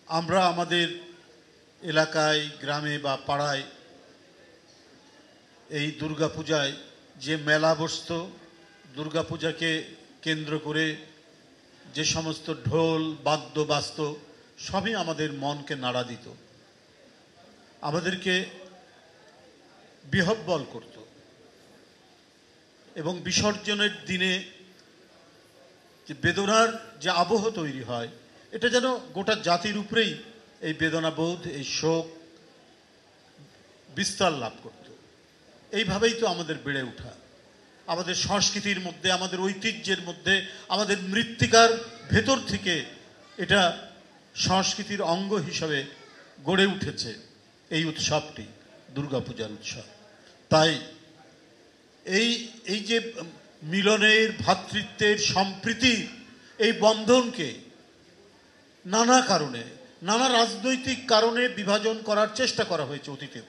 আমরা আমাদের এলাকায়, গ্রামে বা পাড়ায় এই দুর্গাপূজায় যে মেলা বসত, দুর্গাপূজাকে কেন্দ্র করে যে সমস্ত ঢোল বাদ্য বাজত, সবই আমাদের মনকে নাড়া দিত, আমাদেরকে বিহ্বল করত। এবং বিসর্জনের দিনে যে বেদনার যে আবহ তৈরি হয়, এটা যেন গোটা জাতির উপরেই এই বেদনাবোধ, এই শোক বিস্তার লাভ করত। এইভাবেই তো আমাদের বেড়ে ওঠা, আমাদের সংস্কৃতির মধ্যে, আমাদের ঐতিহ্যের মধ্যে, আমাদের মৃত্তিকার ভেতর থেকে এটা সংস্কৃতির অঙ্গ হিসাবে গড়ে উঠেছে এই উৎসবটি, দুর্গাপূজার উৎসব। তাই এই যে মিলনের, ভ্রাতৃত্বের, সম্প্রীতির এই বন্ধনকে নানা কারণে, নানা রাজনৈতিক কারণে বিভাজন করার চেষ্টা করা হয়েছে অতীতেও।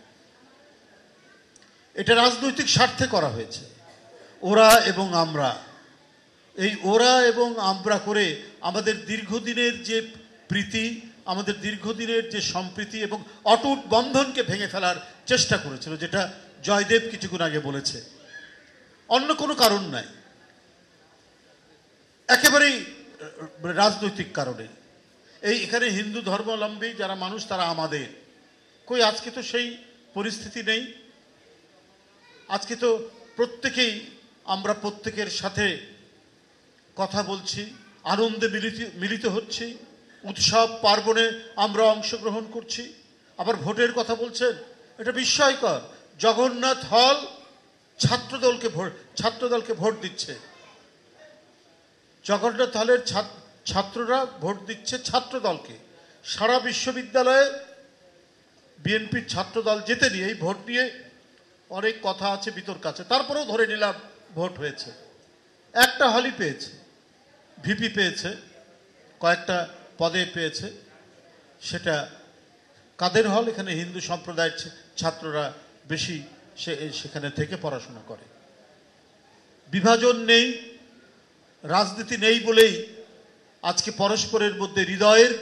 এটা রাজনৈতিক স্বার্থে করা হয়েছে। ওরা এবং আমরা, এই ওরা এবং আমরা করে আমাদের দীর্ঘদিনের যে প্রীতি, আমাদের দীর্ঘদিনের যে সম্প্রীতি এবং অটুট বন্ধনকে ভেঙে ফেলার চেষ্টা করেছিল, যেটা জয়দেব কিছুক্ষণ আগে বলেছে। অন্য কোনো কারণ নাই, একেবারেই রাজনৈতিক কারণে। এখানে হিন্দু ধর্মাবলম্বী যারা মানুষ, তারা আমাদের কই, আজকে তো সেই পরিস্থিতি নেই। আজকে তো প্রত্যেকেই আমরা প্রত্যেকের সাথে কথা বলছি, আনন্দে মিলিত হচ্ছি, উৎসব পার্বণে আমরা অংশগ্রহণ করছি। আবার ভোটের কথা বলছেন, এটা বিস্ময়কর। জগন্নাথ হল ছাত্রদলকে ভোট দিচ্ছে, জগন্নাথ হলের ছাত্ররা ভোট দিচ্ছে ছাত্রদলকে। সারা বিশ্ববিদ্যালয়ে বিএনপির ছাত্রদল জেতেনি। এই ভোট নিয়ে অনেক কথা আছে, বিতর্ক আছে, তারপরেও ধরে নিলাম ভোট হয়েছে। একটা হলই পেয়েছে, ভিপি পেয়েছে, কয়েকটা পদে পেয়েছে। সেটা কাদের হল? এখানে হিন্দু সম্প্রদায়ের ছাত্ররা বেশি সেখানে থেকে পড়াশোনা করে। বিভাজন নেই, রাজনীতি নেই বলেই আজকে পরস্পরের মধ্যে হৃদয়ের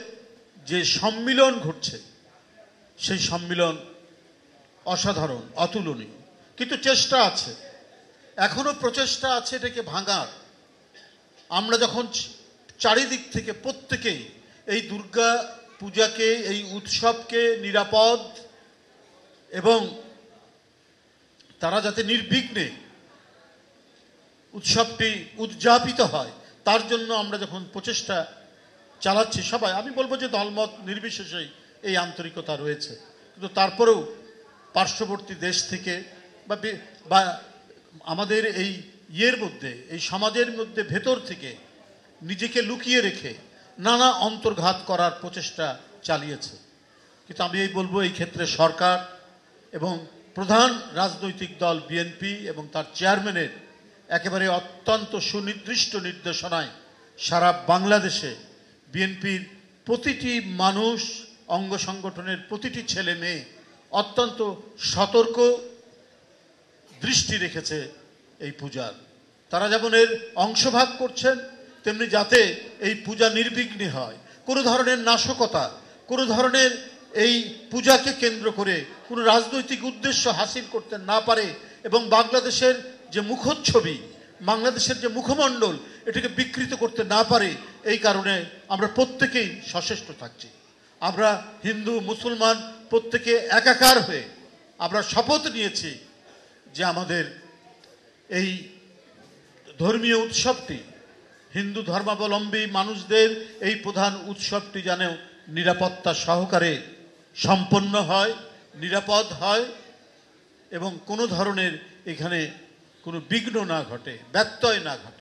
যে সম্মিলন ঘটছে, সেই সম্মিলন অসাধারণ, অতুলনীয়। কিন্তু চেষ্টা আছে, এখনো প্রচেষ্টা আছে এটাকে ভাঙার। আমরা যখন চারিদিক থেকে প্রত্যেকেই এই দুর্গা পূজাকে, এই উৎসবকে নিরাপদ এবং তারা যাতে নির্বিঘ্নে উৎসবটি উদযাপিত হয়, তার জন্য আমরা যখন প্রচেষ্টা চালাচ্ছি সবাই, আমি বলবো যে দলমত নির্বিশেষেই এই আন্তরিকতা রয়েছে। কিন্তু তারপরেও পার্শ্ববর্তী দেশ থেকে বা আমাদের এই মধ্যে, এই সমাজের মধ্যে ভেতর থেকে নিজেকে লুকিয়ে রেখে নানা অন্তর্ঘাত করার প্রচেষ্টা চালিয়েছে। কিন্তু আমি বলবো, এই ক্ষেত্রে সরকার এবং প্রধান রাজনৈতিক দল বিএনপি এবং তার চেয়ারম্যানের একেবারে অত্যন্ত সুনির্দিষ্ট নির্দেশনায় সারা বাংলাদেশে বিএনপির প্রতিটি মানুষ, অঙ্গ সংগঠনের প্রতিটি ছেলে মেয়ে অত্যন্ত সতর্ক দৃষ্টি রেখেছে এই পূজার। তারা যেমন এর অংশভাগ করছেন, তেমনি যাতে এই পূজা নির্বিঘ্নে হয়, কোনো ধরনের নাশকতা, কোনো ধরনের এই পূজাকে কেন্দ্র করে কোনো রাজনৈতিক উদ্দেশ্য হাসিল করতে না পারে, এবং বাংলাদেশের যে মুখচ্ছবি, বাংলাদেশের যে মুখমণ্ডল, এটাকে বিকৃত করতে না পারে। এই কারণে আমরা প্রত্যেকেই সচেষ্ট থাকছি। আমরা হিন্দু মুসলমান প্রত্যেকে একাকার হয়ে আমরা শপথ নিয়েছি যে আমাদের এই ধর্মীয় উৎসবটি, হিন্দু ধর্মাবলম্বী মানুষদের এই প্রধান উৎসবটি যেন নিরাপত্তা সহকারে সম্পন্ন হয়, নিরাপদ হয়, এবং কোনো ধরনের এখানে কোনো বিঘ্ন না ঘটে, ব্যত্যয় না ঘটে।